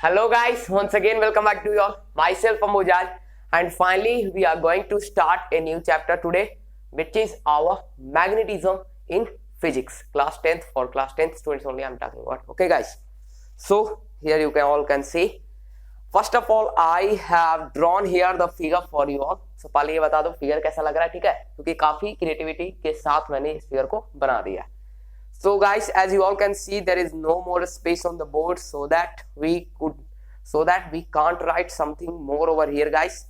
Hello guys, once again welcome back to you all. Myself Amojad, and finally we are going to start a new chapter today, which is our magnetism in physics. Class 10th, for class 10th students only I'm talking about. Okay guys, so here you can all can see. First of all, I have drawn here the figure for you all. So पहले ये बता दो figure कैसा लग रहा है, ठीक है, क्योंकि काफी क्रिएटिविटी के साथ मैंने इस फिगर को बना दिया है. So guys, as you all can see, there is no more space on the board, so that we can't write something more over here guys.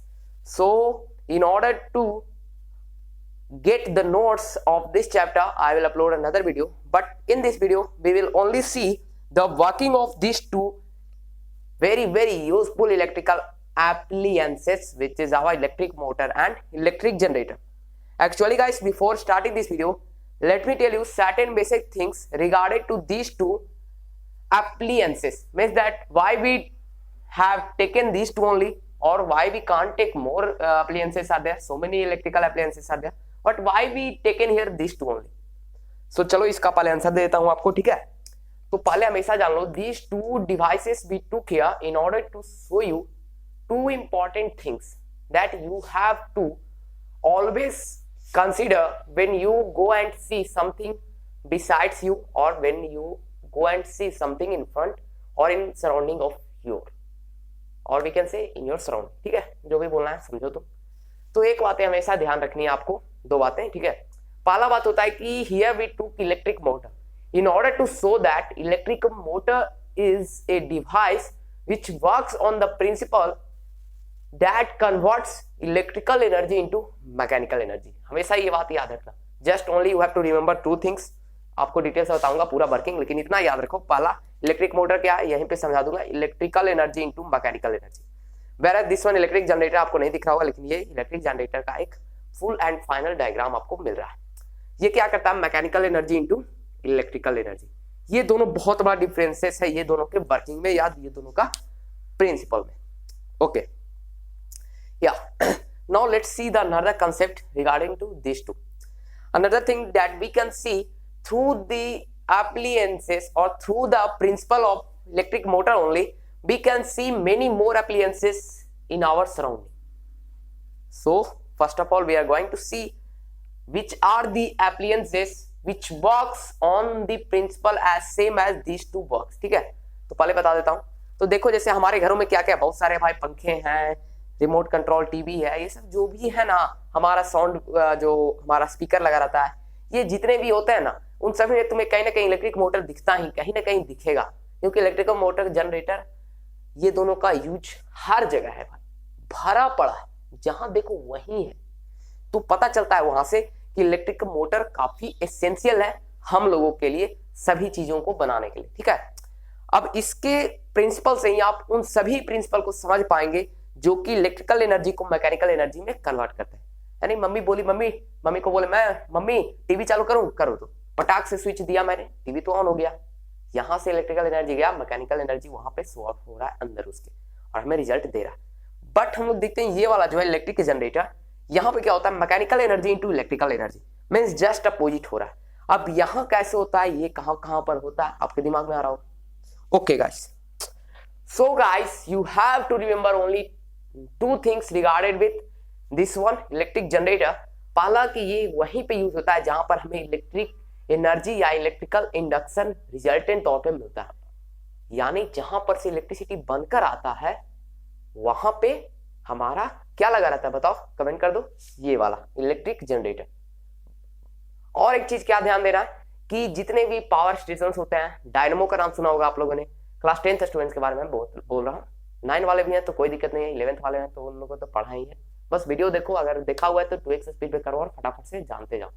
So in order to get the notes of this chapter, I will upload another video, but in this video we will only see the working of these two very useful electrical appliances, which is our electric motor and electric generator. Actually guys, before starting this video, let me tell you certain basic things regarding to these two appliances. Means that why we have taken these two only, or why we can't take more appliances are there. So many electrical appliances are there, but why we taken here these two only. So चलो इसका पहले answer दे देता हूं आपको, ठीक है. तो पहले हमेशा जान लो, these two devices we took here in order to show you two important things that you have to always consider when you go and see something besides you, or when you go and see something in front or in surrounding of your, or we can say in your surrounding, ठीक है, जो भी बोलना है समझो तुम. तो एक बातें हमेशा ध्यान रखनी है आपको, दो बातें, ठीक है. पहला बात होता है कि here we took electric motor in order to show that electric motor is a device which works on the principle that converts electrical energy into mechanical energy. हमेशा ये बात याद रखना. Just only you have to remember two things. आपको detail से बताऊंगा पूरा working, लेकिन इतना याद रखो, पहला इलेक्ट्रिक मोटर क्या है यहीं पे समझा दूंगा, electrical energy into mechanical energy. Where this one electric generator आपको नहीं दिख रहा होगा, लेकिन ये इलेक्ट्रिक जनरेटर का एक फुल एंड फाइनल डायग्राम आपको मिल रहा है. ये क्या करता है, mechanical energy into electrical energy. ये दोनों बहुत बड़ा डिफरेंसेस है, ये दोनों के वर्किंग में, याद, ये दोनों का प्रिंसिपल में. Okay, yeah. Now let's see the another concept regarding to these two. Another thing that we can see through the appliances or through the principle of electric motor only, we can see many more appliances in our surrounding. So first of all, we are going to see which are the appliances which works on the principle as same as these two works. ठीक है, तो पहले बता देता हूं. तो देखो, जैसे हमारे घरों में क्या क्या बहुत सारे भाई पंखे हैं, रिमोट कंट्रोल टीवी है, ये सब जो भी है ना, हमारा साउंड जो हमारा स्पीकर लगा रहता है, ये जितने भी होते हैं ना, उन सभी में तुम्हें कहीं ना कहीं इलेक्ट्रिक मोटर दिखता ही, कहीं ना कहीं दिखेगा, क्योंकि इलेक्ट्रिकल मोटर, जनरेटर, ये दोनों का यूज हर जगह है भाई, भरा पड़ा है, जहां देखो वही है. तो पता चलता है वहां से कि इलेक्ट्रिक मोटर काफी एसेंशियल है हम लोगों के लिए, सभी चीजों को बनाने के लिए, ठीक है. अब इसके प्रिंसिपल से ही आप उन सभी प्रिंसिपल को समझ पाएंगे जो कि इलेक्ट्रिकल एनर्जी को मैकेनिकल एनर्जी में कन्वर्ट करते हैं. यानी मम्मी बोली, मम्मी को बोले मैं, मम्मी टीवी चालू करूं, करो, तो पटाख से स्विच दिया मैंने, टीवी तो ऑन हो गया, यहां से इलेक्ट्रिकल एनर्जी गया, मैकेनिकल एनर्जी वहां पे शो ऑफ हो रहा है अंदर उसके, और हमें रिजल्ट दे रहा है. बट हम लोग देखते हैं ये वाला जो है इलेक्ट्रिक जनरेटर, यहाँ पे क्या होता है, mechanical energy into electrical energy, means just opposite हो रहा है. अब यहाँ कैसे होता है, ये कहाँ पर होता है, आपके दिमाग में आ रहा हो. Okay guys, so guys, you have to remember only two things regarded with this one electric generator. पहला कि ये वहीं पे यूज होता है जहां पर हमें इलेक्ट्रिक एनर्जी या इलेक्ट्रिकल इंडक्शन रिजल्टेंट तौर पे मिलता है, यानी जहां पर से इलेक्ट्रिसिटी बनकर आता है वहां पे हमारा क्या लगा रहता है, बताओ, कमेंट कर दो, ये वाला इलेक्ट्रिक जनरेटर. और एक चीज क्या ध्यान देना है कि जितने भी पावर स्टेशन होते हैं, डायनमो का नाम सुना होगा आप लोगों ने, क्लास 10th स्टूडेंट्स के बारे में बोल रहा हूँ. 9 वाले भी हैं तो कोई दिक्कत नहीं है, 11th वाले हैं तो उन लोगों को तो पढ़ा ही है, बस वीडियो देखो, अगर देखा हुआ है तो 2x स्पीड पे करो और फटाफट से जानते जाओ.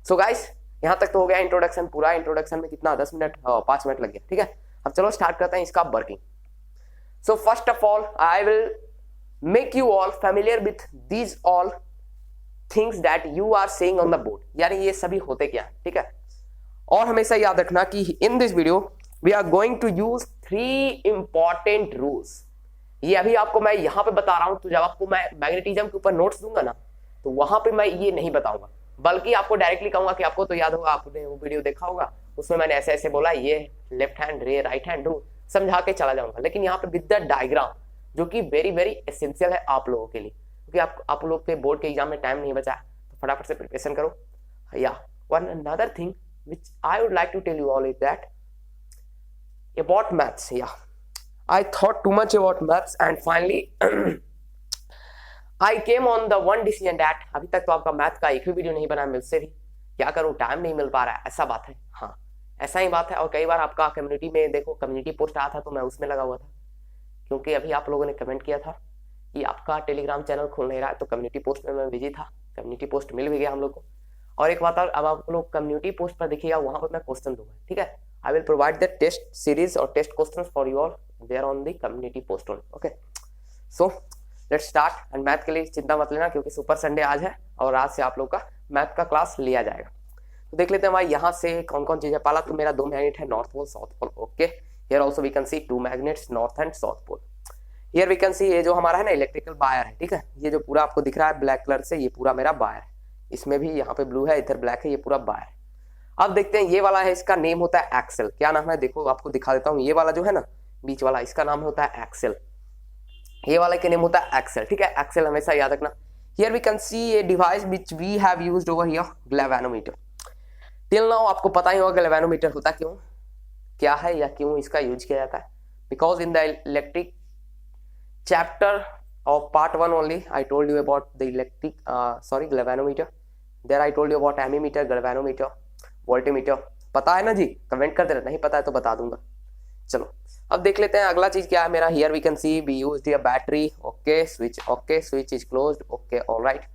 सो गाइस, यहाँ तक तो हो गया इंट्रोडक्शन. पूरा इंट्रोडक्शन में कितना, 10 मिनट, 5 मिनट लग गया, ठीक है. अब चलो स्टार्ट करते हैं इसका working. So first of all I will make you all familiar with these all things that you are seeing on the board, यानी ये सभी होते क्या, ठीक है. और हमेशा याद रखना कि in this video we are going to use 3 important rules. ये अभी आपको मैं यहाँ पे बता रहा हूं, तो जब आपको मैं मैग्नेटिज्म के ऊपर नोट्स दूंगा ना, तो वहां पे मैं ये नहीं बताऊंगा, बल्कि आपको डायरेक्टली कहूंगा कि आपको तो याद होगा, आपने वो वीडियो देखा होगा, उसमें मैंने ऐसे ऐसे बोला, ये लेफ्ट हैंड रे, राइट हैंड रूल, समझा के चला जाऊंगा, लेकिन यहाँ पे विद द डायग्राम, जो कि वेरी वेरी एसेंशियल है आप लोगों के लिए, क्योंकि आप लोग के बोर्ड के एग्जाम में टाइम नहीं बचा है, तो फटाफट से प्रिपरेशन करो। या one another thing which I would like to tell you all is that about maths. Yeah, I thought too much about maths and finally I came on the one decision that अभी तक तो आपका math का एक भी video नहीं बना मुझसे भी, क्या करूं, टाइम नहीं मिल पा रहा है, ऐसा बात है। हाँ, ऐसा ही बात है। और कई बार आपका कम्युनिटी में देखो, कम्युनिटी पोस्ट आया था तो मैं उसमें लगा हुआ था, क्योंकि अभी आप लोगों ने कमेंट किया था कि आपका टेलीग्राम चैनल खुल नहीं रहा है, तो कम्युनिटी पोस्ट में मैं बिजी था। कम्युनिटी पोस्ट मिल भी गया हम लोग को। और एक बात और, अब आप लोग कम्युनिटी पोस्ट पर देखिएगा, वहां पर मैं क्वेश्चन दूंगा, ठीक है। I will provide the test series और test question for you all there on the community post only. Okay, so let's start. And math के लिए चिंता मत लेना, क्योंकि सुपर संडे आज है और आज से आप लोग का मैथ का क्लास लिया जाएगा। तो देख लेते हैं भाई यहाँ से कौन कौन चीज है। पहला तो मेरा 2 मैग्नेट है, north pole south pole. Okay, here also we can see 2 magnets, north and south pole. Here we can see ये जो हमारा है ना इलेक्ट्रिकल वायर है, ठीक है। ये जो पूरा आपको दिख रहा है ब्लैक कलर से, ये पूरा मेरा वायर है। इसमें भी यहाँ पे ब्लू है, इधर ब्लैक है, ये पूरा वायर है। अब देखते हैं ये वाला है, इसका नेम होता है एक्सेल। क्या नाम है देखो, आपको दिखा देता हूँ। ये वाला जो है ना बीच वाला, इसका नाम होता है एक्सेल। ये वाला का नेम होता है एक्सेल, ठीक है। एक्सेल हमेशा याद रखना। Here we can see a device which we have used over here, galvanometer. Till now आपको पता ही होगा गैल्वेनोमीटर होता क्यों, क्या है या क्यों इसका यूज किया जाता है। Because in the electric chapter of part 1 only I told you about the galvanometer. There I told you about ammeter, galvanometer, voltmeter. पता है ना जी, कमेंट कर देना, नहीं पता है तो बता दूंगा। चलो अब देख लेते हैं अगला चीज क्या है मेरा। Here we can see we used here battery, okay, switch is closed, okay, all right.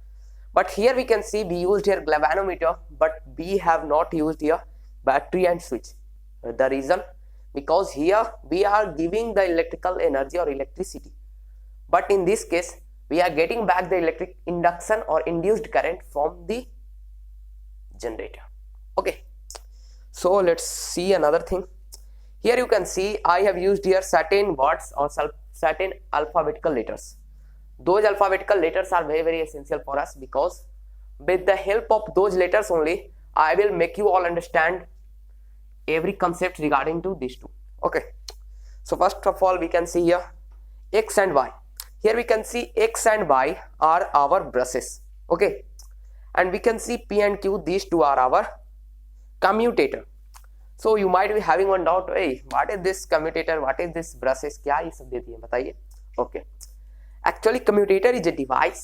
But here we can see we used here galvanometer, but we have not used here battery and switch. The reason, because here we are giving the electrical energy or electricity. But in this case, we are getting back the electric induction or induced current from the generator. Okay, so let's see another thing. Here you can see I have used here certain words or certain alphabetical letters. Those alphabetical letters are very very essential for us, because with the help of those letters only I will make you all understand every concept regarding to these two. Okay, so first of all we can see here X and Y. Here we can see X and Y are our brushes, okay, and we can see P and Q, these two are our commutator. So you might be having one doubt, hey, what is this commutator, what is this brushes, क्या ये सब दे दिए बताइए। Okay, actually commutator is a device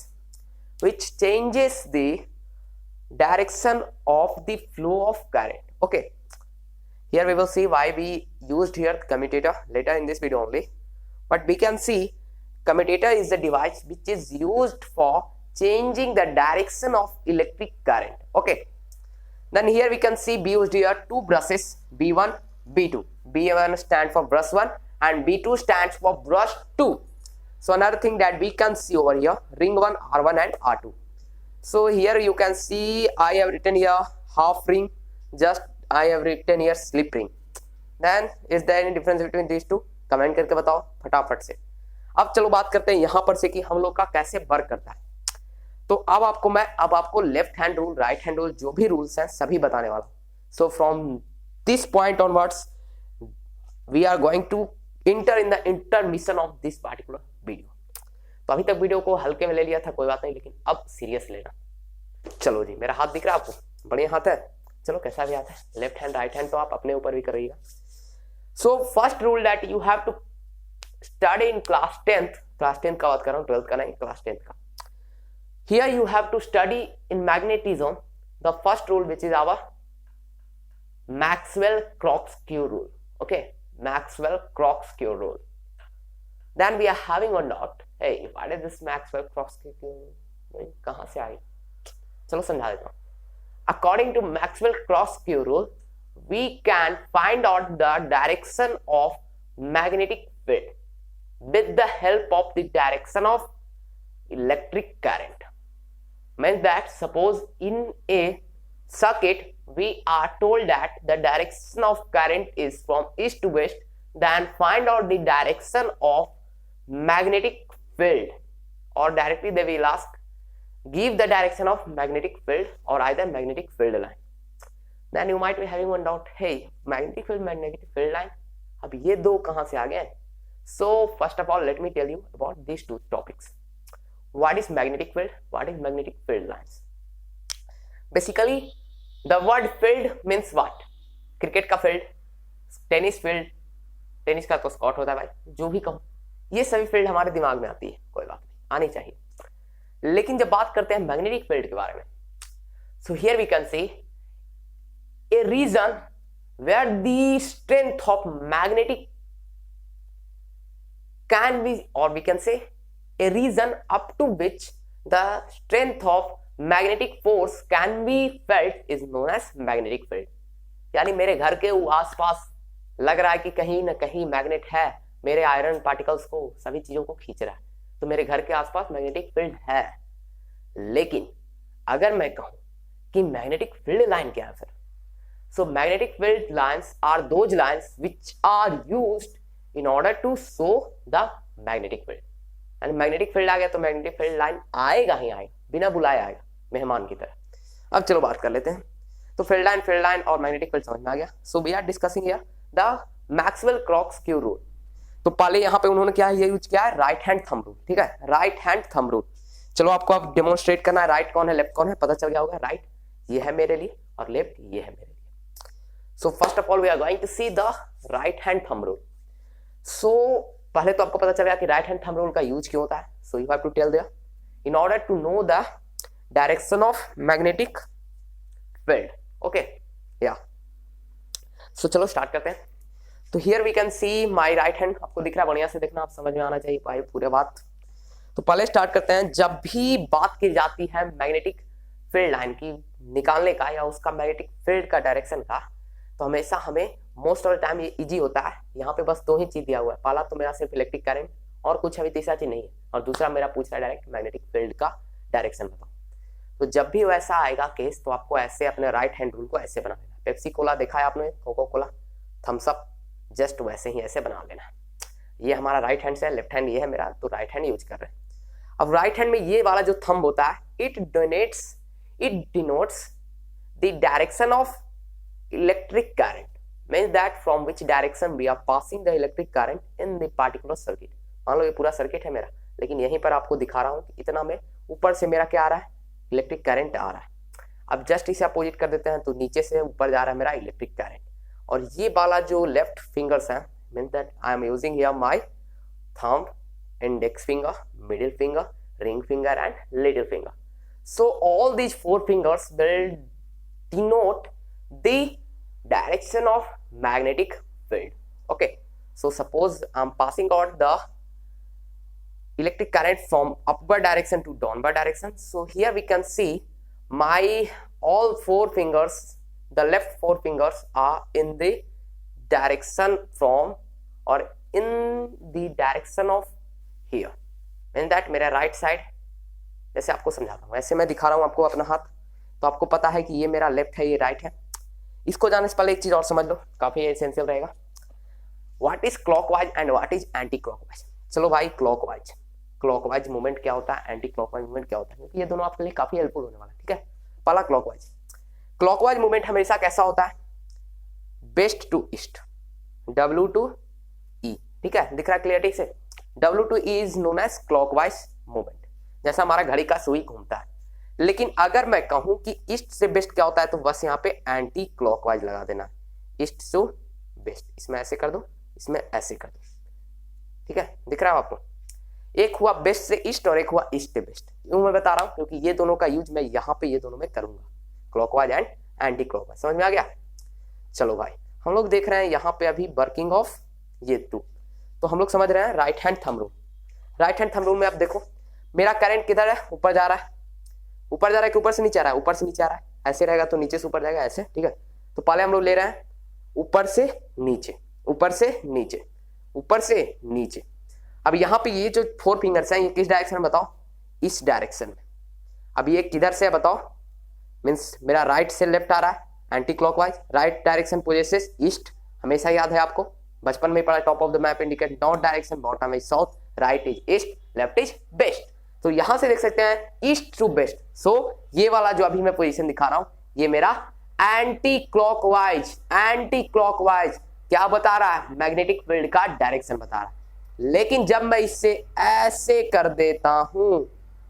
which changes the direction of the flow of current. Okay, here we will see why we used here commutator later in this video only, but we can see commutator is the device which is used for changing the direction of electric current. Okay, then here we can see we used here two brushes, B1, B2. B1 stands for brush 1 and B2 stands for brush 2. So another thing that we can see over here, ring 1, R1 and R2. So here you can see I have written here half ring, just I have written here slip ring. Then is there any difference between these two? Comment करके बताओ फटाफट से। अब चलो बात करते हैं यहां पर से कि हम लोग का कैसे वर्क करता है। तो अब आपको left hand rule, right hand rule, जो भी रूल्स हैं सभी बताने वाला। So from this point onwards we are going to enter in the intermission of this particular video. तो अभी तक वीडियो को हल्के में ले लिया था, कोई बात नहीं, लेकिन अब सीरियस लेना। चलो जी, मेरा हाथ दिख रहा है आपको, बढ़िया हाथ है। चलो कैसा भी हाथ है, लेफ्ट हैंड राइट हैंड तो आप अपने ऊपर भी करिएगा। So first rule that you have to study in class 10th का बात कर रहा हूँ, 12th का नहीं, class 10th का। Here you have to study in magnetism the first rule which is our Maxwell-Crookes-Q rule. Okay, Maxwell-Crookes-Q rule. Then we are having one doubt, hey, what is this Maxwell-Crookes-Q rule? कहाँ से आई? चलो समझा देता हूँ। According to Maxwell-Crookes-Q rule, we can find out the direction of magnetic field with the help of the direction of electric current. Means that suppose in a circuit we are told that the direction of current is from east to west, then find out the direction of magnetic field, or directly they will ask give the direction of magnetic field or either magnetic field line. Then you might be having one doubt, hey, magnetic field line, अब ये दो कहां से आ गए? So first of all let me tell you about this two topics. What is magnetic field, what is magnetic field lines. Basically the word field means what? Cricket का field, tennis field, tennis का तो Scott होता है भाई, जो भी कहो, ये सभी फील्ड हमारे दिमाग में आती है, कोई बात नहीं, आनी चाहिए. लेकिन जब बात करते हैं मैग्नेटिक फील्ड के बारे में, so here we can see a region where the strength of magnetic can be, और we can say a region up to which the strength of magnetic force can be felt is known as magnetic field. यानी मेरे घर के आसपास लग रहा है कि कहीं ना कहीं मैग्नेट है, मेरे आयरन पार्टिकल्स को, सभी चीजों को खींच रहा है, तो मेरे घर के आसपास मैग्नेटिक फील्ड है. लेकिन अगर मैं कहूं कि मैग्नेटिक फील्ड लाइन क्या है फिर, so magnetic field lines are those lines which are used in order to show the magnetic field. यानी मैग्नेटिक फील्ड आ गया तो मैग्नेटिक फील्ड लाइन आएगा ही आएगा, बिना बुलाए आएगा, मेहमान की तरह. अब चलो बात कर लेते हैं. तो फील्ड लाइन और मैग्नेटिक फील्ड समझ में आ गया. So we are discussing here the Maxwell corkscrew rule. तो पहले यहाँ पे उन्होंने क्या ये यूज किया है, राइट हैंड थंब रूल. ठीक है, राइट हैंड थंब रूल. चलो आपको अब डेमोन्स्ट्रेट करना है, राइट कौन है लेफ्ट कौन है, पता चल गया होगा. राइट ये है मेरे लिए और लेफ्ट ये है मेरे लिए. So first of all we are going to see the right hand thumb rule. So पहले तो आपको पता चल गया कि राइट हैंड थंब रूल का यूज क्यों होता है. So you have to tell there in order to know the direction of magnetic field. Okay या सो चलो स्टार्ट करते हैं. तो here we can see my right hand. आपको दिख रहा है, बढ़िया से देखना, आप समझ में आना चाहिए भाई पूरे बात. तो पहले स्टार्ट करते हैं. जब भी बात की जाती है मैग्नेटिक फील्ड लाइन की निकालने का या उसका मैग्नेटिक फील्ड का डायरेक्शन का, तो हमेशा हमें मोस्ट ऑफ द टाइम ये इजी होता है. यहाँ पे बस दो ही चीज दिया हुआ है. पहला तो मेरा सिर्फ इलेक्ट्रिक करंट और कुछ अभी तीसरा चीज नहीं है, और दूसरा मेरा पूछ रहा है डायरेक्ट मैग्नेटिक फील्ड का डायरेक्शन बताओ. तो जब भी वैसा आएगा केस तो आपको ऐसे अपने राइट हैंड रूल को ऐसे बना लेना. पेप्सी कोला देखा है आपने, Coca Cola, Thums Up, just वैसे ही ऐसे बना लेना. ये हमारा राइट हैंड से, लेफ्ट हैंड ये है मेरा, तो राइट हैंड यूज कर रहे हैं. अब राइट हैंड में ये वाला जो थंब होता है, it denotes the direction of electric current, means that from which direction we are passing the electric current in the particular circuit. मान लो ये पूरा सर्किट है मेरा, लेकिन यहीं पर आपको दिखा रहा हूं कि इतना में मीटर से मेरा क्या आ रहा है, इलेक्ट्रिक करंट आ रहा है. अब जस्ट इसे अपोजिट कर देते हैं तो नीचे से ऊपर जा रहा है मेरा इलेक्ट्रिक करंट. और ये वाला जो लेफ्ट फिंगर्स है, means that I am using here my thumb, index finger, middle finger, ring finger and little finger. So all these four fingers will denote the direction of magnetic field. Okay, so suppose I am passing out the electric current from upward direction to downward direction. So here we can see my all four fingers, the left four fingers are in the direction from or in the direction of here, mean that मेरा right side, जैसे आपको समझाता हूँ, ऐसे मैं दिखा रहा हूँ आपको अपना हाथ, तो आपको पता है कि ये मेरा लेफ्ट है, ये राइट है. इसको जानने से पहले एक चीज और समझ लो, काफी एसेंशियल रहेगा. What is clockwise and what is anti clockwise. चलो भाई, क्लॉकवाइज मूवमेंट क्या होता है, एंटी क्लॉकवाइज मूवमेंट क्या होता है, क्योंकि ये दोनों आपके लिए काफी हेल्पफुल होने वाला है. ठीक है, पहला क्लॉकवाइज मूवमेंट हमेशा कैसा होता है, west to east, W to E. ठीक है, दिख रहा है क्लियरिटी से, W to E is known as clockwise movement, जैसा हमारा घड़ी का सुई घूमता है. लेकिन अगर मैं कहूं कि ईस्ट से वेस्ट क्या होता है, तो बस यहाँ पे एंटी क्लॉकवाइज लगा देना. ईस्ट टू वेस्ट, इसमें ऐसे कर दो, इसमें ऐसे कर दो. ठीक है, दिख रहा है आपको. एक हुआ वेस्ट से ईस्ट और एक हुआ ईस्ट से वेस्ट. यूं मैं बता रहा हूं क्योंकि ये दोनों का यूज मैं यहाँ पे ये दोनों में करूंगा, क्लॉकवाइज एंड एंटी क्लॉकवाइज. समझ में आ गया. चलो भाई, हम लोग देख रहे हैं यहाँ पे अभी वर्किंग ऑफ ये टू. तो हम लोग समझ रहे हैं right hand thumb rule. Right hand thumb rule में आप देखो मेरा करंट किधर है, ऊपर जा रहा है, ऊपर जा रहा है कि ऊपर से नीचे आ रहा है, ऊपर से नीचे आ रहा है. ऐसे रहेगा तो नीचे से ऊपर जाएगा, ऐसे. ठीक है, तो पहले हम लोग ले रहे हैं ऊपर से नीचे, ऊपर से नीचे, ऊपर से नीचे. अब यहाँ पे ये जो फोर फिंगर्स हैं ये किस डायरेक्शन में बताओ, इस डायरेक्शन में. अब ये किधर से है बताओ, मींस मेरा राइट से लेफ्ट आ रहा है, anti clockwise. Right direction possesses east, हमेशा याद है आपको, बचपन में पढ़ा, top of the map indicate north direction, bottom is south, right is east, left is west. तो यहां से देख सकते हैं ईस्ट टू वेस्ट. सो ये वाला जो अभी मैं पोजीशन दिखा रहा हूं ये मेरा एंटी क्लॉकवाइज क्या बता रहा है, मैग्नेटिक फील्ड का डायरेक्शन बता रहा है। लेकिन जब मैं इससे ऐसे कर देता हूं,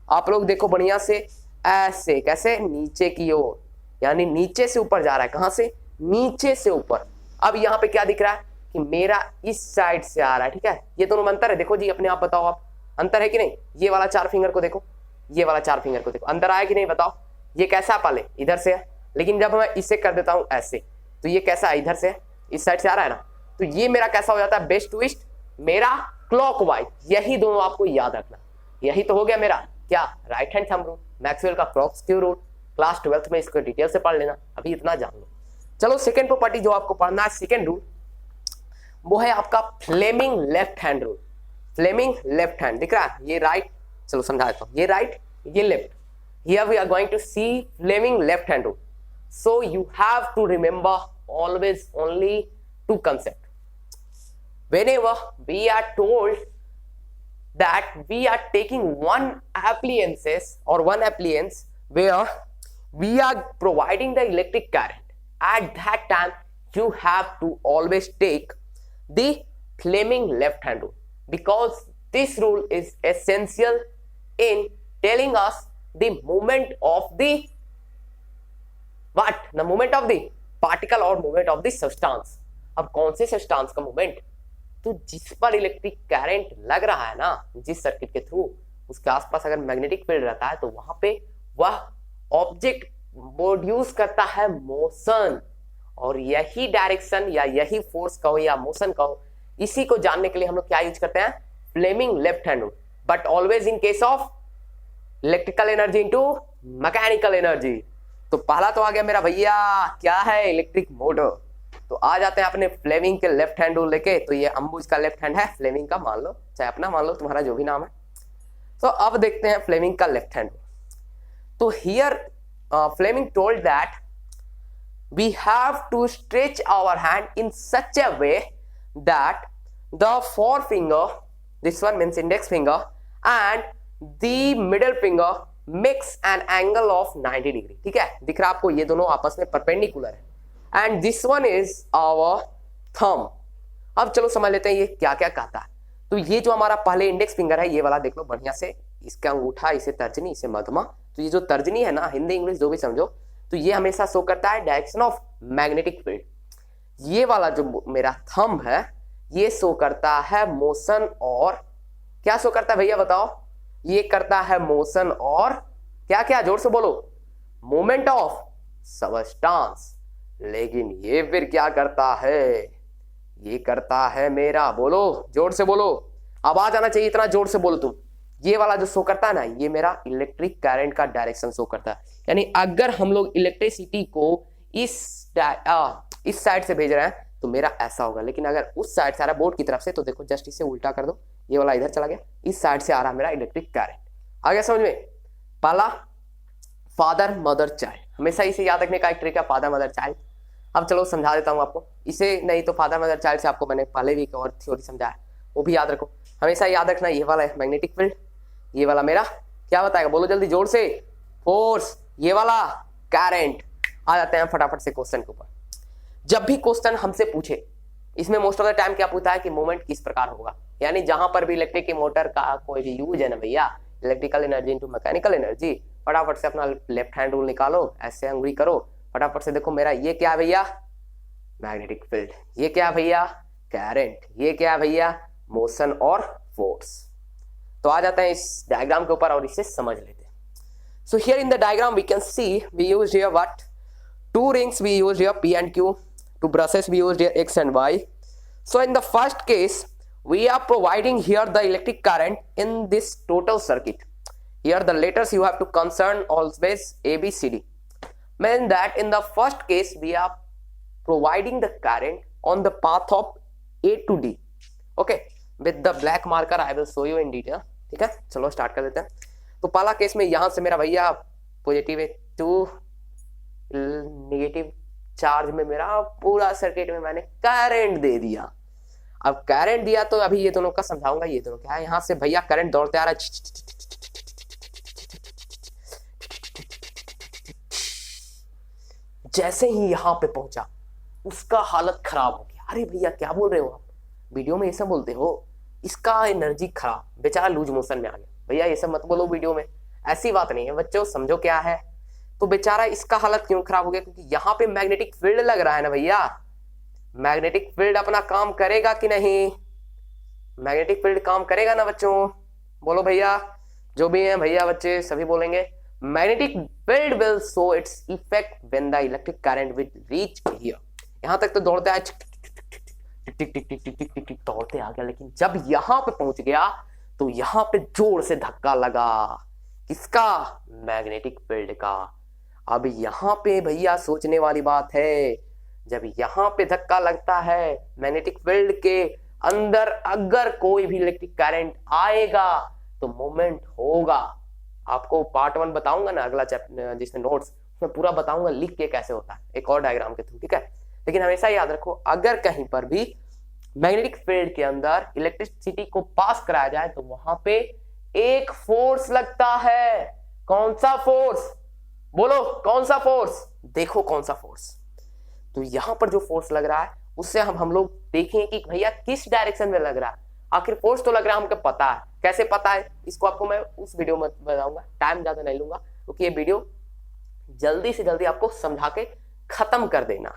आप लोग देखो बढ़िया से, ऐसे कैसे, नीचे की ओर, यानी नीचे से ऊपर जा रहा है। कहां से, नीचे से ऊपर। अब यहां पे क्या दिख रहा है कि मेरा इस साइड से आ रहा है, ठीक है। ये दोनों में अंतर है, देखो जी अपने आप बताओ, आप अंतर है कि नहीं। ये वाला 4 फिंगर को देखो, ये वाला 4 फिंगर को देखो, अंतर आया कि नहीं बताओ। ये कैसा पाले, इधर से है, लेकिन जब मैं इसे कर देता हूं ऐसे, तो ये कैसा है, इधर से है, इस साइड से आ रहा है ना। तो ये मेरा कैसा हो जाता है, वेस्ट टू ईस्ट, मेरा क्लॉकवाइज। यही दोनों आपको याद रखना, यही तो हो गया मेरा क्या, right hand thumb rule, Maxwell का क्रॉक्सक्यू रूल। क्लास 12th में इसको डिटेल से पढ़ लेना, अभी इतना जान लो। चलो सेकेंड प्रॉपर्टी जो आपको पढ़ना है, सेकेंड रूल, वो है आपका Fleming left hand rule. Fleming left hand दिख रहा है, ये राइट, चलो समझा देता हूं, ये राइट, ये left. Here we are going to see Fleming left hand rule. So you have to remember always only 2 concepts. Whenever we are told that we are taking one appliances or one appliance where we are providing the electric current, at that time you have to always take the Fleming left hand rule, because this rule is essential in telling us the movement of the what, the movement of the particle or movement of the substance. अब कौन से substance का movement, तो जिस पर electric current लग रहा है ना, जिस सर्किट के थ्रू, उसके आसपास अगर मैग्नेटिक फील्ड रहता है, तो वहां पे वह ऑब्जेक्ट प्रोड्यूस करता है मोशन। और यही डायरेक्शन या यही फोर्स कहो या मोशन कहो, इसी को जानने के लिए हम लोग क्या यूज करते हैं, Fleming left hand rule. But always in case of electrical energy into mechanical energy. तो पहला तो आ गया मेरा भैया, क्या है, इलेक्ट्रिक मोटर। तो आ जाते हैं अपने फ्लेमिंग के लेफ्ट हैंड रूल लेके। तो ये अंबुज का लेफ्ट हैंड है, फ्लेमिंग का मान लो, चाहे अपना मान लो, तुम्हारा जो भी नाम है। तो अब देखते हैं फ्लेमिंग का लेफ्ट हैंड रूल। तो here Fleming told that we have to stretch our hand in such a way that the 4 finger, this one means index finger, and the middle finger makes an angle of 90 degree। ठीक है, दिख रहा है आपको, ये दोनों आपस में परपेंडिकुलर है। And this one is our thumb. अब चलो समझ लेते हैं ये क्या क्या कहता है। तो ये जो हमारा पहले इंडेक्स फिंगर है, ये वाला देख लो बढ़िया से, इसका अंगूठा, इसे तर्जनी, इसे मध्यमा। तो ये जो तर्जनी है ना, हिंदी इंग्लिश जो भी समझो, तो ये हमेशा शो करता है डायरेक्शन ऑफ मैग्नेटिक फील्ड। ये वाला जो मेरा थंब है, ये शो करता है मोशन, और क्या शो करता है भैया बताओ, ये करता है मोशन और क्या क्या, जोर से बोलो, मूवमेंट ऑफ सबस्टांस। लेकिन ये फिर क्या करता है, ये करता है मेरा, बोलो जोर से बोलो, आवाज आना चाहिए, इतना जोर से बोलो तुम। ये वाला जो शो करता है ना, ये मेरा इलेक्ट्रिक करंट का डायरेक्शन शो करता है। यानी अगर हम लोग इलेक्ट्रिसिटी को इस साइड से भेज रहे हैं तो मेरा ऐसा होगा, लेकिन अगर उस साइड से आ रहा है बोर्ड की तरफ से, तो देखो जस्ट इसे उल्टा कर दो, ये वाला इधर चला गया, इस साइड से आ रहा है मेरा इलेक्ट्रिक करंट। आ गया समझ में। पहला फादर मदर चाइल्ड, हमेशा इसे याद रखने का एक ट्रिक है, फादर मदर चाइल्ड। अब चलो समझा देता हूं आपको, इसे नहीं तो फादर मदर चाइल्ड से आपको मैंने पहले भी एक और थ्योरी समझाया, वो भी याद रखो। हमेशा याद रखना, ये वाला है मैग्नेटिक फील्ड, ये वाला मेरा क्या बताएगा, बोलो जल्दी जोर से, फोर्स, ये वाला करंट। आ जाते हैं फटाफट से क्वेश्चन के ऊपर। जब भी क्वेश्चन हमसे पूछे, इसमें मोस्ट ऑफ द टाइम क्या पूछता है कि मूवमेंट किस प्रकार होगा, यानी जहां पर भी इलेक्ट्रिक मोटर का कोई भी यूज है ना भैया, electrical energy into mechanical energy, फटाफट से अपना लेफ्ट हैंड रूल निकालो, ऐसे अंगुली करो, फटाफट से देखो मेरा ये क्या है भैया, मैग्नेटिक फील्ड, ये क्या है भैया, करंट, ये क्या है भैया, मोशन और फोर्स। तो आ जाते हैं इस डायग्राम के ऊपर और इसे समझ लेते हैं। So here in the diagram we can see we used here what, 2 rings we used here P and Q, 2 brushes we used here X and Y. So in the first case we are providing here the electric current in this total circuit. Here the letters you have to concern always A, B, C, D. Mean that in the first case we are providing the current on the path of A to D. Okay, with the black marker I will show you in detail. ठीक है, चलो start कर देते हैं। तो पहला case में यहां से मेरा भैया पॉजिटिव है 2, नेगेटिव चार्ज में मेरा पूरा सर्किट में मैंने करंट दे दिया। अब करंट दिया तो अभी ये दोनों का समझाऊंगा, ये दोनों क्या है, यहां से भैया करंट दौड़ते आ रहा है, जैसे ही यहां पे पहुंचा उसका हालत खराब हो गया। अरे भैया क्या बोल रहे हो आप, वीडियो में ये सब बोलते हो, इसका एनर्जी खराब, बेचारा लूज मोशन में आ गया। भैया ये सब मत बोलो वीडियो में, ऐसी बात नहीं है बच्चों, समझो क्या है। तो बेचारा इसका हालत क्यों खराब हो गया, क्योंकि यहाँ पे मैग्नेटिक फील्ड लग रहा है ना भैया। मैग्नेटिक फील्ड अपना काम करेगा कि नहीं, मैग्नेटिक फील्ड काम करेगा ना बच्चों, बोलो भैया, जो भी है भैया बच्चे सभी बोलेंगे। Magnetic field will show its effect when the electric current will reach here. यहां तक तो दौड़ता है, टिक टिक टिक टिक टिक टिक टिक टिक दौड़ते आ गया, लेकिन जब यहां पे पहुंच गया तो यहां पे जोर से धक्का लगा, किसका, मैग्नेटिक फील्ड का। अब यहां पे भैया सोचने वाली बात है, जब यहां पे धक्का लगता है मैग्नेटिक फील्ड के अंदर, अगर कोई भी इलेक्ट्रिक करंट आएगा तो मूवमेंट होगा। आपको पार्ट 1 बताऊंगा ना, अगला चैप्टर जिसमें नोट्स, उसमें पूरा बताऊंगा लिख के कैसे होता है, एक और डायग्राम के थ्रू, ठीक है। लेकिन हमेशा याद रखो, अगर कहीं पर भी मैग्नेटिक फील्ड के अंदर इलेक्ट्रिसिटी को पास कराया जाए तो वहां पे एक फोर्स लगता है। कौन सा फोर्स, बोलो कौन सा फोर्स, देखो कौन सा फोर्स। तो यहां पर जो फोर्स लग रहा है उससे हम लोग देखें कि भैया किस डायरेक्शन में लग रहा है। आखिर फोर्स तो लग रहा है, हमको पता है, कैसे पता है इसको आपको मैं उस वीडियो में बताऊंगा, टाइम ज्यादा नहीं लूंगा क्योंकि ये वीडियो जल्दी से जल्दी आपको समझा के खत्म कर देना।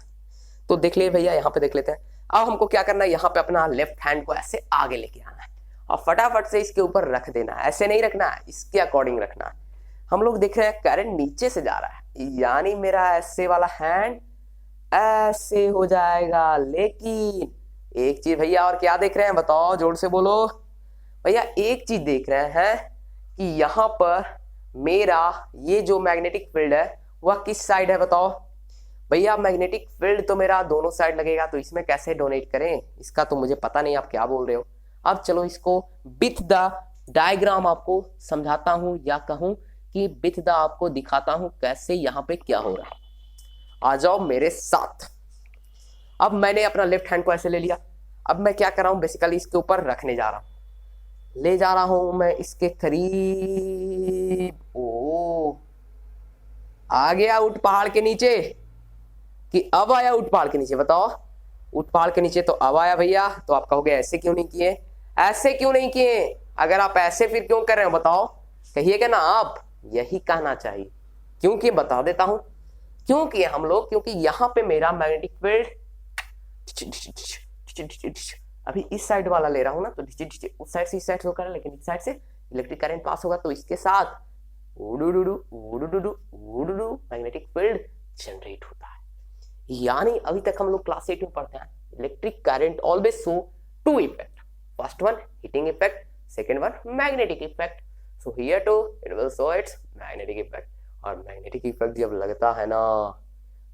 तो देख लिए भैया, यहाँ पे देख लेते हैं। अब हमको क्या करना है, यहाँ पे अपना लेफ्ट हैंड को ऐसे आगे लेके आना है और फटाफट से इसके ऊपर रख देना है। ऐसे नहीं रखना है, इसके अकॉर्डिंग रखना है। हम लोग देख रहे हैं करंट नीचे से जा रहा है, यानी मेरा ऐसे वाला हैंड ऐसे हो जाएगा। लेकिन एक चीज भैया और क्या देख रहे हैं, बताओ जोर से बोलो भैया। एक चीज देख रहे हैं कि यहाँ पर मेरा ये जो मैग्नेटिक फील्ड है वह किस साइड है, बताओ भैया। मैग्नेटिक फील्ड तो मेरा दोनों साइड लगेगा, तो इसमें कैसे डोनेट करें इसका तो मुझे पता नहीं, आप क्या बोल रहे हो। अब चलो इसको विथ द डायग्राम आपको समझाता हूं, या कहूं कि विथ द आपको दिखाता हूं कैसे यहाँ पे क्या हो रहा है। आ जाओ मेरे साथ। अब मैंने अपना लेफ्ट हैंड को ऐसे ले लिया। अब मैं क्या कर रहा हूं, बेसिकली इसके ऊपर रखने जा रहा हूं, ले जा रहा हूं मैं इसके करीब। ओ आ गया ऊंट पहाड़ के नीचे, कि अब आया ऊंट पहाड़ के नीचे, बताओ ऊंट पहाड़ के नीचे तो अब आया भैया। तो आप कहोगे ऐसे क्यों नहीं किए, ऐसे क्यों नहीं किए, अगर आप ऐसे फिर क्यों कर रहे हो बताओ, कहिएगा ना आप, यही कहना चाहिए। क्योंकि बता देता हूं क्योंकि हम लोग, क्योंकि यहां पे मेरा मैग्नेटिक फील्ड अभी इस साइड वाला ले रहा हूं ना, तो उस साइड से इस साइड होकर, लेकिन इस साइड से इलेक्ट्रिक करंट पास होगा तो इसके साथ मैग्नेटिक फील्ड जनरेट होता है। यानी अभी तक हम लोग क्लास 8 में पढ़ते हैं, electric current always show two effect, first one heating effect, second one magnetic effect. So here too it will show its magnetic effect. और मैग्नेटिक इफेक्ट जब लगता है ना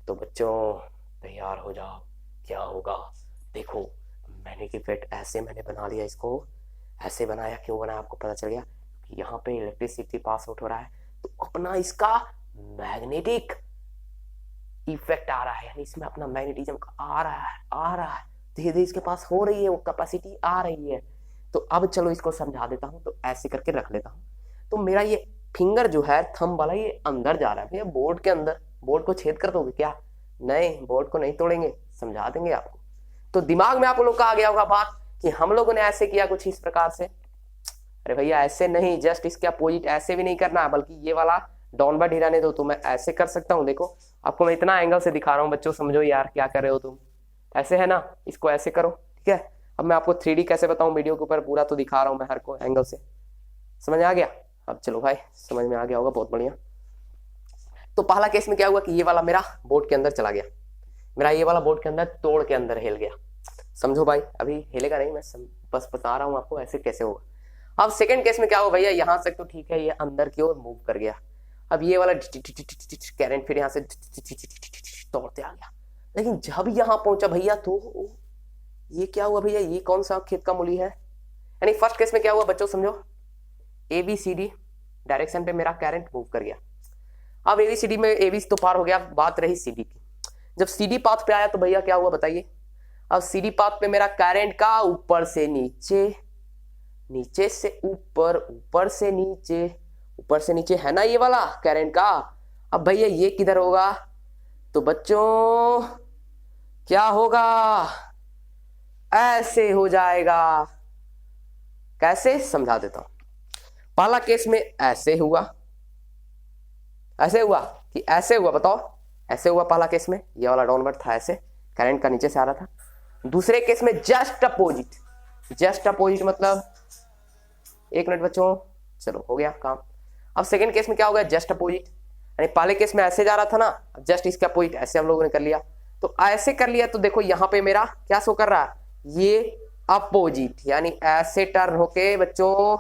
तो बच्चों तैयार हो जाओ, क्या होगा देखो। मैग्नेटिक इफेक्ट ऐसे मैंने बना लिया, इसको ऐसे बनाया, क्यों बनाया आपको पता चल गया कि यहाँ पे इलेक्ट्रिसिटी पास आउट हो रहा है तो अपना इसका मैग्नेटिक इफेक्ट आ रहा है, यानी इसमें अपना मैग्नेटिज्म आ रहा है धीरे धीरे इसके पास हो रही है, वो कैपेसिटी आ रही है। तो अब चलो इसको समझा देता हूँ, तो ऐसे करके रख लेता हूँ। तो मेरा ये फिंगर जो है थंब वाला, ये अंदर जा रहा है भैया बोर्ड के अंदर। बोर्ड को छेद कर दोगे क्या, नहीं बोर्ड को नहीं तोड़ेंगे, समझा देंगे आपको। तो दिमाग में आप लोग का आ गया होगा बात कि हम लोगों ने ऐसे किया कुछ इस प्रकार से। अरे भैया ऐसे नहीं, जस्ट इसके अपोजिट, ऐसे भी नहीं करना है, बल्कि ये वाला डाउनवर्ड हिलाने दो। तो मैं ऐसे कर सकता हूँ, देखो आपको मैं इतना एंगल से दिखा रहा हूँ, बच्चों समझो यार क्या कर रहे हो तुम, ऐसे है ना, इसको ऐसे करो, ठीक है। अब मैं आपको 3D कैसे बताऊं, वीडियो के ऊपर पूरा तो दिखा रहा हूं मैं हर को एंगल से, समझ आ गया। अब चलो भाई समझ में आ गया होगा, बहुत बढ़िया। तो पहला केस में क्या हुआ कि ये वाला मेरा बोर्ड के अंदर चला गया, मेरा ये वाला बोर्ड के अंदर तोड़ के अंदर हिल गया। समझो भाई, अभी हिलेगा नहीं, मैं बस बता रहा हूँ आपको ऐसे कैसे होगा। अब सेकंड केस में क्या हुआ भैया, यहाँ से तो ठीक है, ये अंदर की ओर मूव कर गया। अब ये वाला करंट फिर यहाँ से तोड़ते आ गया, लेकिन जब यहाँ पहुंचा भैया तो ये क्या हुआ भैया, ये कौन सा खेत का मूली है। यानी फर्स्ट केस में क्या हुआ बच्चों समझो, ABCD डायरेक्शन पे मेरा करंट मूव कर गया। अब ABCD में AB तो पार हो गया, बात रही CD की। जब CD पाथ पे आया तो भैया क्या हुआ बताइए। अब CD पाथ पे मेरा करंट का ऊपर से नीचे, नीचे से ऊपर, ऊपर से नीचे, ऊपर से नीचे है ना ये वाला करंट का। अब भैया ये किधर होगा, तो बच्चों क्या होगा, ऐसे हो जाएगा। कैसे समझा देता हूं। पहला केस में ऐसे हुआ, ऐसे हुआ कि ऐसे हुआ, बताओ ऐसे हुआ पहला केस में, ये वाला डाउनवर्ड था, ऐसे करंट का नीचे से आ रहा था। दूसरे केस में जस्ट अपोजिट, जस्ट अपोजिट मतलब, एक मिनट बच्चों, चलो हो गया काम। अब सेकंड केस में क्या हो गया, जस्ट अपोजिट, यानी पहले केस में ऐसे जा रहा था ना, जस्ट इसके अपोजिट ऐसे हम लोगों ने कर लिया। तो ऐसे कर लिया तो देखो यहां पे मेरा क्या शो कर रहा है, ये अपोजिट, यानी ऐसे टर्न होके बच्चों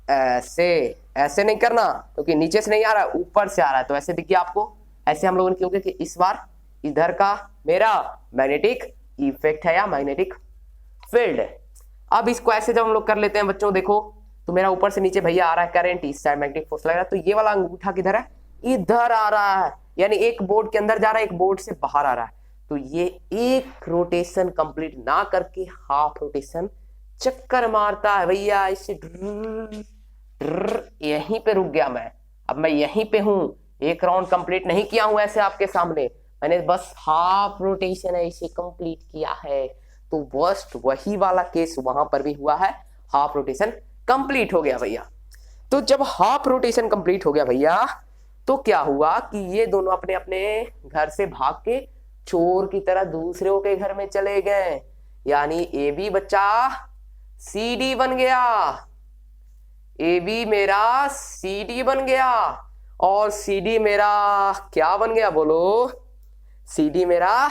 ऐसे, ऐसे नहीं करना क्योंकि नीचे से नहीं आ रहा है, ऊपर से आ रहा है, तो ऐसे दिख गया आपको। ऐसे हम लोगों ने क्यों किया कि इस बार इधर का मेरा मैग्नेटिक इफेक्ट है या मैग्नेटिक फील्ड है। अब इसको ऐसे जब हम लोग कर लेते हैं बच्चों, देखो तो मेरा ऊपर से नीचे भैया आ रहा है करंट, इस साइड मैग्नेटिक फोर्स लग रहा है, तो ये वाला अंगूठा किधर है, इधर आ रहा है, यानी एक बोर्ड के अंदर जा रहा है, एक बोर्ड से बाहर आ रहा है। तो ये एक रोटेशन कंप्लीट ना करके हाफ रोटेशन चक्कर मारता है भैया, इससे यहीं पे रुक गया मैं। अब मैं यहीं पे हूं, एक राउंड कंप्लीट नहीं किया हूं ऐसे आपके सामने, मैंने बस हाफ रोटेशन ऐसे कंप्लीट किया है। तो वर्स्ट वही वाला केस वहां पर भी हुआ है, हाफ रोटेशन कंप्लीट हो गया भैया। तो जब हाफ रोटेशन कंप्लीट हो गया भैया, तो क्या हुआ कि ये दोनों अपने अपने घर से भाग के चोर की तरह दूसरों के घर में चले गए, यानी ए बी बच्चा सी डी बन गया, ए बी मेरा सी डी बन गया, और सी डी मेरा क्या बन गया बोलो, सी डी मेरा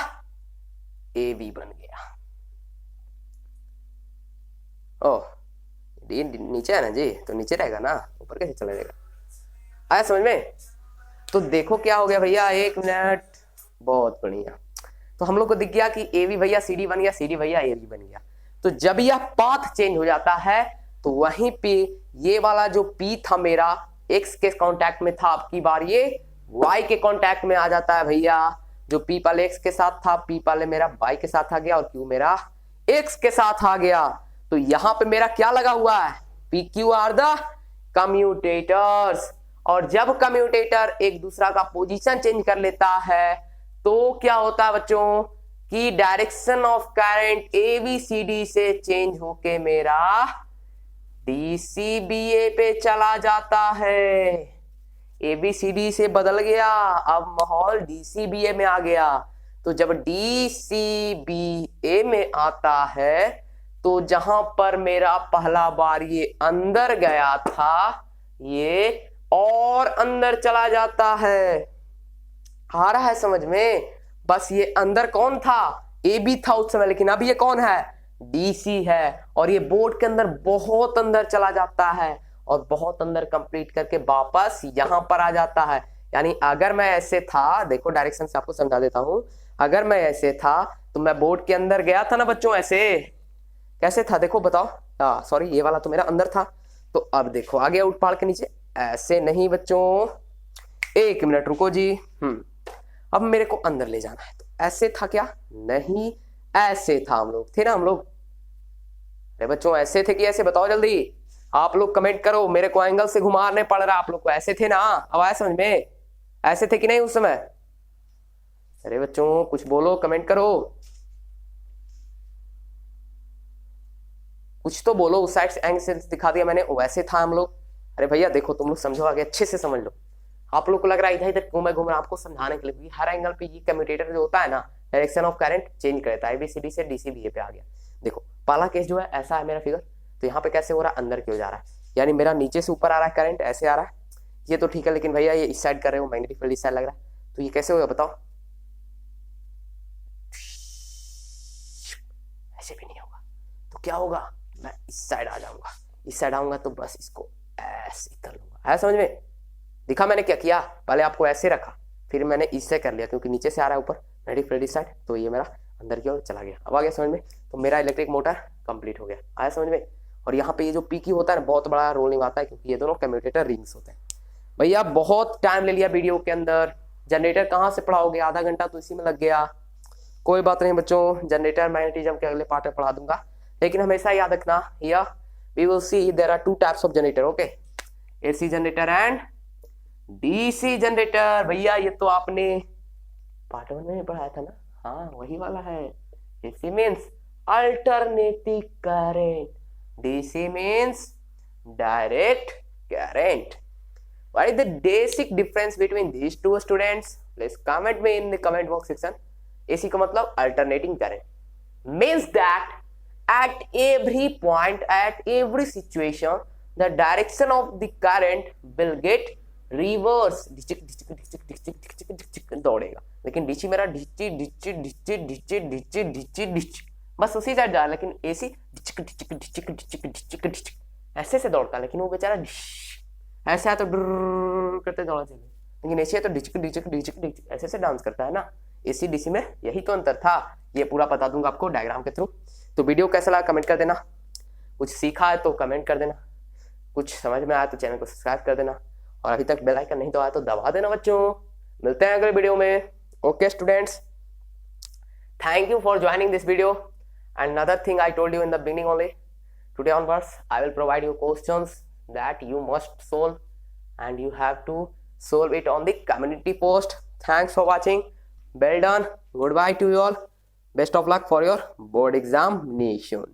ए बी बन गया। ओह डी नीचे है ना जी, तो नीचे रहेगा ना, ऊपर कैसे चला जाएगा, आया समझ में। तो देखो क्या हो गया भैया, एक मिनट, बहुत बढ़िया। तो हम लोग को दिख गया कि ए बी भैया सी डी बन गया, सी डी भैया ए बी बन गया। तो जब यह पाथ चेंज हो जाता है तो वहीं पे ये वाला जो पी था मेरा एक्स के कांटेक्ट में था, अब की बार ये वाई के कांटेक्ट में आ जाता है भैया। जो पी पहले एक्स के साथ था, पी पहले मेरा वाई के साथ आ गया, और क्यू मेरा एक्स के साथ आ गया। तो यहां पे मेरा क्या लगा हुआ है, P Q R the commutators, और जब कम्यूटेटर एक दूसरा का पोजीशन चेंज कर लेता है तो क्या होता है बच्चों कि डायरेक्शन ऑफ करंट एबीसीडी से चेंज होके मेरा डीसीबीए पे चला जाता है। एबीसीडी से बदल गया, अब माहौल डीसीबीए में आ गया। तो जब डीसीबीए में आता है तो जहां पर मेरा पहला बार ये अंदर गया था, ये और अंदर चला जाता है। आ रहा है समझ में, बस ये अंदर कौन था, ए बी था उस समय, लेकिन अब ये कौन है, डीसी है, और ये बोर्ड के अंदर बहुत अंदर चला जाता है, और बहुत अंदर कंप्लीट करके वापस यहां पर आ जाता है। यानी अगर मैं ऐसे था, देखो डायरेक्शन से आपको समझा देता हूं, अगर मैं ऐसे था तो मैं बोर्ड के अंदर गया था ना बच्चों, ऐसे कैसे था देखो बताओ, सॉरी ये वाला तो मेरा अंदर था। तो अब देखो आगे उठ पाड़ के नीचे, ऐसे नहीं बच्चों, एक मिनट रुको जी, अब मेरे को अंदर ले जाना है। तो ऐसे था क्या, नहीं ऐसे था, हम लोग थे ना, हम लोग, अरे बच्चों ऐसे थे कि ऐसे, बताओ जल्दी, आप लोग कमेंट करो, मेरे को एंगल से घुमाने पड़ रहा, आप लोग को ऐसे थे ना, अब आया समझ में, ऐसे थे कि नहीं उस समय, अरे बच्चों कुछ बोलो, कमेंट करो, कुछ तो बोलो, उस साइड से एंगल से दिखा दिया मैंने, वैसे था हम लोग। अरे भैया देखो तुम लोग समझो, आगे अच्छे से समझ लो, आप लोग को लग रहा है इधर इधर घूम रहा, आपको समझाने के लिए, हर एंगल पे ये कम्यूटेटर जो होता है ना, डायरेक्शन ऑफ करंट चेंज करता है, एबीसीडी से डीसीबीए पे आ गया। देखो पहला केस जो है ऐसा है मेरा फिगर, तो यहाँ पे कैसे हो रहा है, अंदर क्यों जा रहा है, यानी मेरा नीचे से ऊपर आ रहा है करंट, ऐसे आ रहा है, ये तो ठीक है, लेकिन भैया ये इस साइड कर रहे हो, मैग्नेटिक फील्ड इस साइड लग रहा है, तो ये कैसे होगा बताओ, ऐसे भी नहीं होगा, तो क्या होगा, मैं इस साइड आ जाऊंगा, इस साइड आऊंगा तो बस इसको ऐसे कर लूंगा, है समझ में, दिखा मैंने क्या किया, पहले आपको ऐसे रखा, फिर मैंने इससे कर लिया, क्योंकि नीचे से आ रहा है ऊपर मैग्नेटिक फील्ड इस साइड, तो ये मेरा अंदर की ओर चला गया। अब आ गया समझ में, तो मेरा इलेक्ट्रिक मोटर कंप्लीट हो गया, आया समझ में। और यहाँ पे ये जो पी क्यू होता है ना, बहुत बड़ा रोल निभाता है, क्योंकि ये दोनों कम्यूटेटर रिंग्स होते हैं। भैया बहुत टाइम ले लिया वीडियो के अंदर, जनरेटर कहाँ से पढ़ाओगे, आधा घंटा तो इसी में लग गया, कोई बात नहीं बच्चों, जनरेटर मैग्नेटिज्म के अगले पार्ट में पढ़ा दूंगा, लेकिन हमेशा याद रखना, here we will see there are two types of generator, okay, AC generator and DC generator. भैया ये तो आपने पार्ट 1 में पढ़ाया था ना, हाँ वही वाला है, AC means alternating current. DC means direct current. What is the basic difference between these two, students? Please comment me in the comment box section. AC का मतलब alternating current means that at every point, at every situation, the direction of the current will get reverse. दौड़ेगा, लेकिन DC मेरा बस उसी side जा रहा है, लेकिन एसी ऐसे से दौड़ता है, लेकिन वो बेचारा ऐसे है तो करते दौड़ना चाहिए, लेकिन एसी है तो डिचिक ऐसे से डांस करता है ना। एसी डीसी में यही तो अंतर था, ये पूरा बता दूंगा आपको डायग्राम के थ्रू। तो वीडियो कैसा लगा कमेंट कर देना, कुछ सीखा है तो कमेंट कर देना, कुछ समझ में आया तो चैनल को सब्सक्राइब कर देना, और अभी तक बेल आइकन नहीं दबाया तो दबा देना बच्चों। मिलते हैं अगले वीडियो में। Okay students, thank you for joining this video. And another thing I told you in the beginning only, today onwards I will provide you questions that you must solve and you have to solve it on the community post. Thanks for watching. Well done. Goodbye to you all. Best of luck for your board examination.